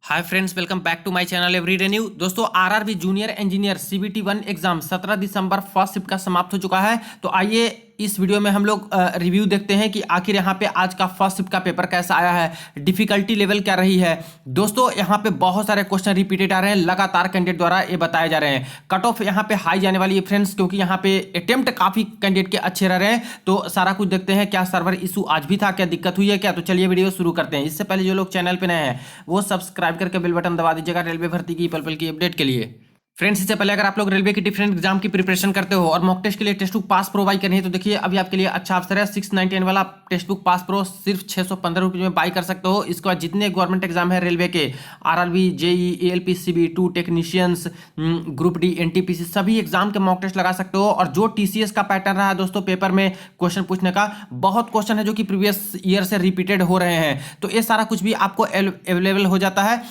Hi friends, welcome back to my channel everyday new. दोस्तों, RRB junior engineer CBT 1 exam 17 दिसंबर first shift का समाप्त हो चुका है। तो आइए इस वीडियो में हम लोग रिव्यू देखते हैं कि आखिर यहाँ पे आज का फर्स्ट शिफ्ट का पेपर कैसा आया है, डिफिकल्टी लेवल क्या रही है। दोस्तों, यहाँ पे बहुत सारे क्वेश्चन रिपीटेड आ रहे हैं, लगातार कैंडिडेट द्वारा ये बताए जा रहे हैं। कट ऑफ यहाँ पे हाई जाने वाली है फ्रेंड्स, क्योंकि यहाँ पे अटेम्प्ट काफी कैंडिडेट के अच्छे रह रहे हैं। तो सारा कुछ देखते हैं, क्या सर्वर इशू आज भी था, क्या दिक्कत हुई है क्या। तो चलिए वीडियो शुरू करते हैं। इससे पहले जो लोग चैनल पे नए हैं वो सब्सक्राइब करके बेल बटन दबा दीजिएगा रेलवे भर्ती की पल पल की अपडेट के लिए। फ्रेंड्स, इससे पहले अगर आप लोग रेलवे की डिफरेंट एग्जाम की प्रिपरेशन करते हो और मॉक टेस्ट के लिए Testbook pass pro buy करनी है तो देखिए अभी आपके लिए अच्छा अवसर है। 699 वाला टेस्ट बुक पास प्रो सिर्फ 615 रुपये में बाई कर सकते हो। इसके बाद जितने गवर्नमेंट एग्जाम है रेलवे के, आरआरबी, जेई, एएलपी, सीबी2, टेक्नीशियंस, ग्रुप डी, एनटीपीसी, सभी एग्जाम के मॉक टेस्ट लगा सकते हो। और जो टीसीएस का पैटर्न रहा है दोस्तों पेपर में क्वेश्चन पूछने का, बहुत क्वेश्चन है जो कि प्रीवियस ईयर से रिपीटेड हो रहे हैं। तो ये सारा कुछ भी आपको अवेलेबल हो जाता है।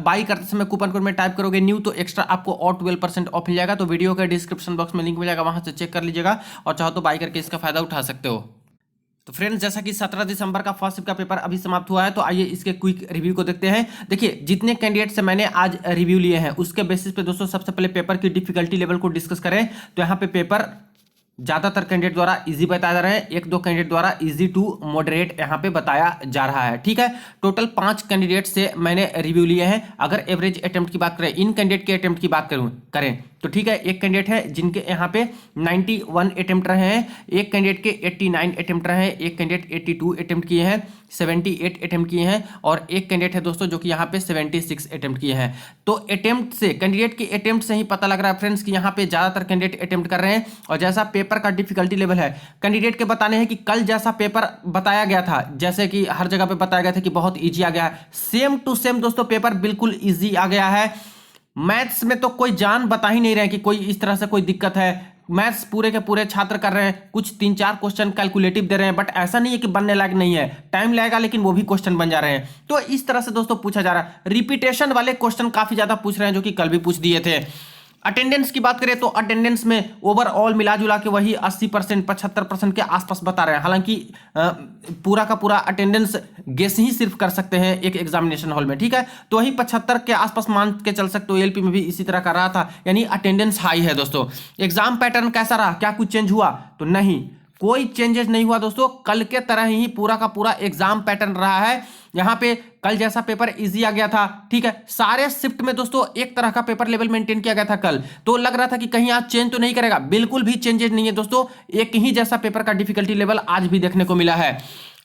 बाई करते समय कूपन कोड में टाइप करोगे न्यू तो एक्स्ट्रा आपको और 12% ऑफ मिल जाएगा। तो वीडियो के डिस्क्रिप्शन बॉक्स में लिंक मिल जाएगा, वहां से चेक कर लीजिएगा और चाहो तो बाई करके इसका फायदा उठा सकते हो। तो फ्रेंड्स, जैसा कि 17 दिसंबर का फर्स्ट शिफ्ट का पेपर अभी समाप्त हुआ है, तो आइए इसके क्विक रिव्यू को देखते हैं। देखिए, जितने कैंडिडेट से मैंने आज रिव्यू लिए हैं उसके बेसिस पे दोस्तों सबसे पहले पेपर की डिफिकल्टी लेवल को डिस्कस करें तो यहाँ पे पेपर ज्यादातर कैंडिडेट द्वारा इजी बताया जा रहा है, एक दो कैंडिडेट द्वारा इजी टू मॉडरेट यहाँ पे बताया जा रहा है। ठीक है, टोटल 5 कैंडिडेट से मैंने रिव्यू लिए हैं। अगर एवरेज अटेम्प्ट की बात करें, इन कैंडिडेट के अटेम्प्ट की बात करें तो ठीक है, एक कैंडिडेट है जिनके यहाँ पे 91 अटेम्प्ट रहे हैं, एक कैंडिडेट के 89 अटेम्प्ट रहे हैं, एक कैंडिडेट 82 अटेम्प्ट किए हैं, 78 अटेम्प्ट किए हैं और एक कैंडिडेट है दोस्तों जो कि यहाँ पे 76 अटेम्प्ट किए हैं। तो अटेम्प्ट से, कैंडिडेट के अटेम्प्ट से ही पता लग रहा है फ्रेंड्स कि यहाँ पे ज्यादातर कैंडिडेट अटेम्प्ट कर रहे हैं। और जैसा पेपर का डिफिकल्टी लेवल है, कैंडिडेट के बताने हैं कि कल जैसा पेपर बताया गया था, जैसे कि हर जगह पे बताया गया था कि बहुत ईजी आ गया है, सेम टू सेम दोस्तों पेपर बिल्कुल ईजी आ गया है। मैथ्स में तो कोई जान बता ही नहीं रहे कि कोई इस तरह से कोई दिक्कत है। मैथ्स पूरे के पूरे छात्र कर रहे हैं, कुछ 3-4 क्वेश्चन कैलकुलेटिव दे रहे हैं, बट ऐसा नहीं है कि बनने लायक नहीं है, टाइम लगेगा लेकिन वो भी क्वेश्चन बन जा रहे हैं। तो इस तरह से दोस्तों पूछा जा रहा है। रिपीटेशन वाले क्वेश्चन काफी ज्यादा पूछ रहे हैं जो कि कल भी पूछ दिए थे। अटेंडेंस की बात करें तो अटेंडेंस में ओवरऑल मिला जुला के वही 80% 75% के आसपास बता रहे हैं। हालांकि पूरा का पूरा अटेंडेंस गेस ही सिर्फ कर सकते हैं एक एग्जामिनेशन हॉल में। ठीक है, तो वही 75 के आसपास मान के चल सकते हो। एलपी में भी इसी तरह का रहा था, यानी अटेंडेंस हाई है दोस्तों। एग्जाम पैटर्न कैसा रहा, क्या कुछ चेंज हुआ? तो नहीं, कोई चेंजेस नहीं हुआ दोस्तों, कल के तरह ही पूरा का पूरा एग्जाम पैटर्न रहा है। यहाँ पे कल जैसा पेपर इजी आ गया था। ठीक है, सारे शिफ्ट में दोस्तों एक तरह का पेपर लेवल मेंटेन किया गया था कल, तो लग रहा था कि कहीं आज चेंज तो नहीं करेगा, बिल्कुल भी चेंजेस नहीं है दोस्तों। एक ही जैसा पेपर का डिफिकल्टी लेवल आज भी देखने को मिला है।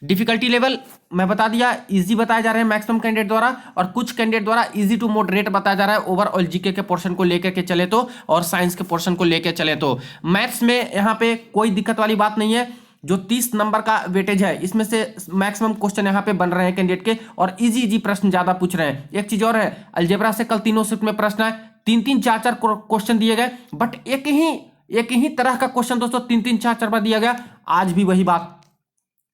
डिफिकल्टी लेवल मैं बता दिया, इजी बताए जा रहे हैं मैक्सिमम कैंडिडेट द्वारा, और कुछ कैंडिडेट द्वारा इजी टू मॉडरेट बताया जा रहा है ओवरऑल जीके के पोर्शन को लेकर के चले तो, और साइंस के पोर्शन को लेकर चले तो। मैथ्स में यहाँ पे कोई दिक्कत वाली बात नहीं है। जो 30 नंबर का वेटेज है इसमें से मैक्सिमम क्वेश्चन यहाँ पे बन रहे हैं कैंडिडेट के, और इजी प्रश्न ज्यादा पूछ रहे हैं। एक चीज और है, अलजेब्रा से कल तीनों शिफ्ट में प्रश्न है, 3-3 4-4 क्वेश्चन दिए गए, बट एक ही तरह का क्वेश्चन दोस्तों 3-3 4-4 बार दिया गया। आज भी वही बात,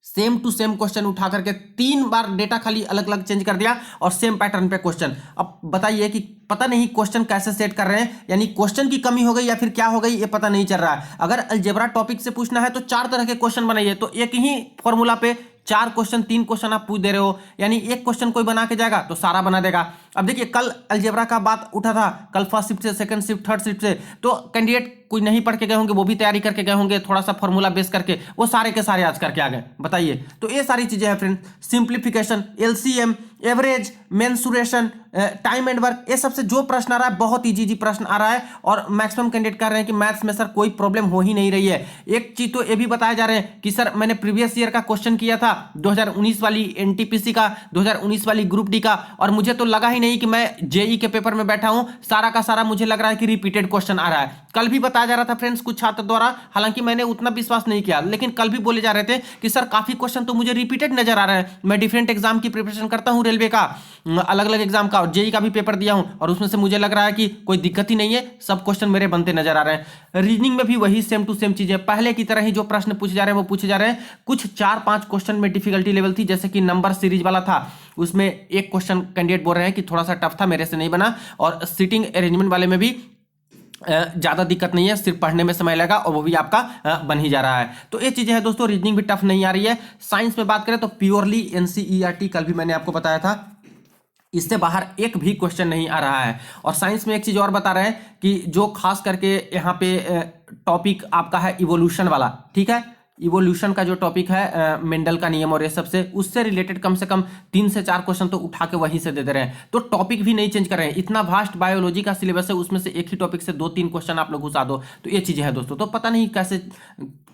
सेम टू सेम क्वेश्चन उठा करके 3 बार डेटा खाली अलग अलग चेंज कर दिया और सेम पैटर्न पे क्वेश्चन। अब बताइए कि पता नहीं क्वेश्चन कैसे सेट कर रहे हैं, यानी क्वेश्चन की कमी हो गई या फिर क्या हो गई, ये पता नहीं चल रहा है। अगर अलजेब्रा टॉपिक से पूछना है तो 4 तरह के क्वेश्चन बनाइए, तो एक ही फॉर्मूला पे 4 क्वेश्चन 3 क्वेश्चन आप पूछ दे रहे हो, यानी एक क्वेश्चन कोई बना के जाएगा तो सारा बना देगा। अब देखिए, कल अलजेब्रा का बात उठा था, कल फर्स्ट शिफ्ट से, सेकंड शिफ्ट, थर्ड शिफ्ट से, तो कैंडिडेट कोई नहीं पढ़ के गए होंगे, वो भी तैयारी करके गए होंगे, थोड़ा सा फॉर्मूला बेस करके, वो सारे के सारे आज करके आ गए। बताइए, तो ये सारी चीजें हैं friend, simplification, LCM, average, mensuration, time and work, ये सबसे जो प्रश्न आ रहा है बहुत इजी प्रश्न आ रहा है। और मैक्सिमम कैंडिडेट कह रहे हैं कि मैथ्स में सर कोई प्रॉब्लम हो ही नहीं रही है। एक चीज तो ये भी बताया जा रहे हैं कि सर मैंने प्रीवियस ईयर का क्वेश्चन किया था 2019 वाली एनटीपीसी का, 2019 वाली ग्रुप डी का, और मुझे तो लगा ही नहीं कि मैं जेई के पेपर में बैठा हूं, सारा का सारा मुझे लग रहा है कि रिपीटेड क्वेश्चन आ रहा है। कल भी बताया जा रहा था फ्रेंड्स कुछ छात्र द्वारा, हालांकि मैंने उतना विश्वास नहीं किया, लेकिन कल भी बोले जा रहे थे कि सर काफी क्वेश्चन तो मुझे रिपीटेड नजर आ रहे हैं। मैं डिफरेंट एग्जाम की प्रिपरेशन करता हूं, रेलवे का अलग अलग एग्जाम का, और जेई का भी पेपर दिया हूं, और उसमें से मुझे लग रहा है कि कोई दिक्कत ही नहीं है, सब क्वेश्चन मेरे बनते नजर आ रहे हैं। रीजनिंग में भी वही सेम टू सेम चीजें, पहले की तरह ही जो प्रश्न पूछे जा रहे हैं वो पूछे जा रहे हैं। कुछ 4-5 क्वेश्चन में डिफिकल्टी लेवल थी, जैसे कि नंबर सीरीज वाला था, उसमें एक क्वेश्चन कैंडिडेट बोल रहे हैं कि थोड़ा सा टफ था, मेरे से नहीं बना। और सीटिंग अरेंजमेंट वाले में भी ज़्यादा दिक्कत नहीं है, सिर्फ पढ़ने में समय लगा और वो भी आपका बन ही जा रहा है। तो ये चीज़ें हैं दोस्तों, रीजनिंग भी टफ नहीं आ रही है। साइंस में बात करें तो प्योरली एनसीईआरटी, कल भी मैंने आपको बताया था इससे बाहर एक भी क्वेश्चन नहीं आ रहा है। और साइंस में एक चीज और बता रहे हैं कि जो खास करके यहाँ पे टॉपिक आपका है इवोल्यूशन वाला, ठीक है, इवोल्यूशन का जो टॉपिक है मेंडल का नियम और ये सबसे, उससे रिलेटेड कम से कम 3 से 4 क्वेश्चन तो उठा के वहीं से दे दे रहे हैं। तो टॉपिक भी नहीं चेंज कर रहे हैं। इतना वास्ट बायोलॉजी का सिलेबस है, उसमें से एक ही टॉपिक से 2-3 क्वेश्चन आप लोग घुसा दो। तो ये चीजें हैं दोस्तों। तो पता नहीं कैसे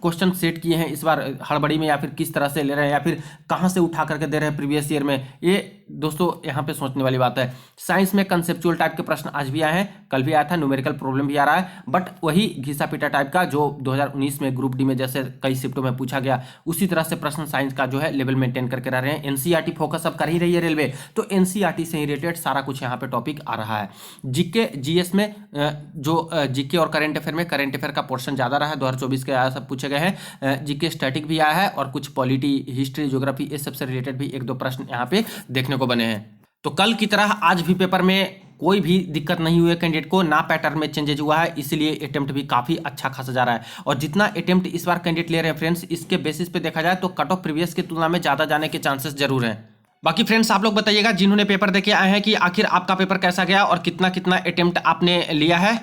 क्वेश्चन सेट किए हैं इस बार हड़बड़ी में, या फिर किस तरह से ले रहे हैं, या फिर कहाँ से उठा करके दे रहे हैं प्रीवियस ईयर में। ये दोस्तों यहाँ पे सोचने वाली बात है। साइंस में कंसेप्चुअल टाइप के प्रश्न आज भी आए हैं, कल भी आया था, न्यूमेरिकल प्रॉब्लम भी आ रहा है, बट वही घिसा पीटा टाइप का जो 2019 में ग्रुप डी में जैसे कई शिफ्टों में पूछा गया, उसी तरह से प्रश्न साइंस का जो है लेवल मेंटेन करके रह रहे हैं। एनसीईआरटी फोकस अब कर ही रही है रेलवे, तो एनसीईआरटी से ही रिलेटेड सारा कुछ यहाँ पे टॉपिक आ रहा है। जीके जीएस में जो जीके और करंट अफेयर में करंट अफेयर का पोर्शन ज्यादा रहा है, 2024 के आया सब पूछे गए हैं। जीके स्टैटिक भी आया है और कुछ पॉलिटी, हिस्ट्री, ज्योग्राफी, इस सबसे रिलेटेड भी 1-2 प्रश्न यहाँ पे देखने को बने हैं। तो कल की तरह आज भी पेपर में कोई भी दिक्कत नहीं हुई है कैंडिडेट को, ना पैटर्न में चेंजेज हुआ है, इसलिए अटेम्प्ट भी काफी अच्छा खासा जा रहा है। और जितना अटेम्प्ट इस बार कैंडिडेट ले रहे हैं फ्रेंड्स, इसके बेसिस पे देखा जाए तो कट ऑफ प्रीवियस की तुलना में ज्यादा जाने के चांसेस जरूर हैं। बाकी फ्रेंड्स आप लोग बताइएगा जिन्होंने पेपर देके आए हैं कि आखिर आपका पेपर कैसा गया और कितना कितना अटेम्प्ट आपने लिया है।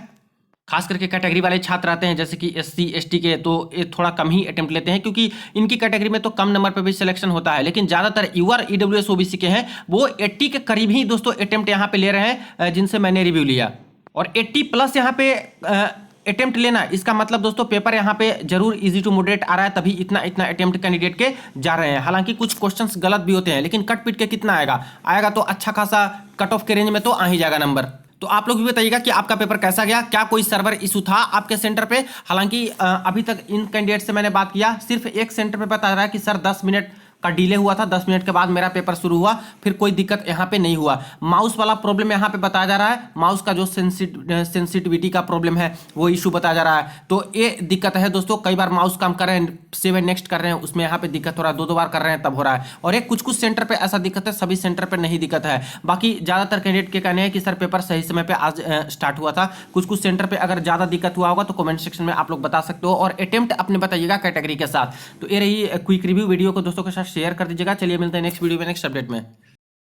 खास करके कैटेगरी वाले छात्र आते हैं जैसे कि एससी एसटी के, तो ये थोड़ा कम ही अटेम्प्ट लेते हैं, क्योंकि इनकी कैटेगरी में तो कम नंबर पे भी सिलेक्शन होता है। लेकिन ज़्यादातर यूआर ईडब्ल्यूएस ओबीसी के हैं, वो 80 के करीब ही दोस्तों अटेम्प्ट यहाँ पे ले रहे हैं, जिनसे मैंने रिव्यू लिया। और 80 प्लस यहाँ पे अटेम्प्ट लेना, इसका मतलब दोस्तों पेपर यहाँ पे जरूर इजी टू मॉडरेट आ रहा है, तभी इतना इतना अटेम्प्ट कैंडिडेट के जा रहे हैं। हालांकि कुछ क्वेश्चंस गलत भी होते हैं, लेकिन कट पिट के कितना आएगा तो अच्छा खासा कट ऑफ के रेंज में तो आ ही जाएगा नंबर। तो आप लोग भी बताइएगा कि आपका पेपर कैसा गया, क्या कोई सर्वर इशू था आपके सेंटर पे। हालांकि अभी तक इन कैंडिडेट से मैंने बात किया, सिर्फ एक सेंटर पे बता रहा है कि सर 10 मिनट का डिले हुआ था, 10 मिनट के बाद मेरा पेपर शुरू हुआ, फिर कोई दिक्कत यहाँ पे नहीं हुआ। माउस वाला प्रॉब्लम यहाँ पे बताया जा रहा है, माउस का जो सेंसिटिविटी का प्रॉब्लम है वो इशू बताया जा रहा है। तो ये दिक्कत है दोस्तों, कई बार माउस काम कर रहे हैं, सेव नेक्स्ट कर रहे हैं, उसमें यहाँ पे दिक्कत हो रहा है, 2-2 बार कर रहे हैं तब हो रहा है। और एक कुछ सेंटर पे ऐसा दिक्कत है, सभी सेंटर पे नहीं दिक्कत है। बाकी ज्यादातर कैंडिडेट के कहने हैं कि सर पेपर सही समय पे आज स्टार्ट हुआ था। कुछ सेंटर पे अगर ज्यादा दिक्कत हुआ होगा तो कमेंट सेक्शन में आप लोग बता सकते हो, और अटेम्प्ट अपने बताइएगा कैटेगरी के साथ। तो ये रही क्विक रिव्यू, वीडियो को दोस्तों के साथ शेयर कर दीजिएगा। चलिए मिलते हैं नेक्स्ट वीडियो में नेक्स्ट अपडेट में।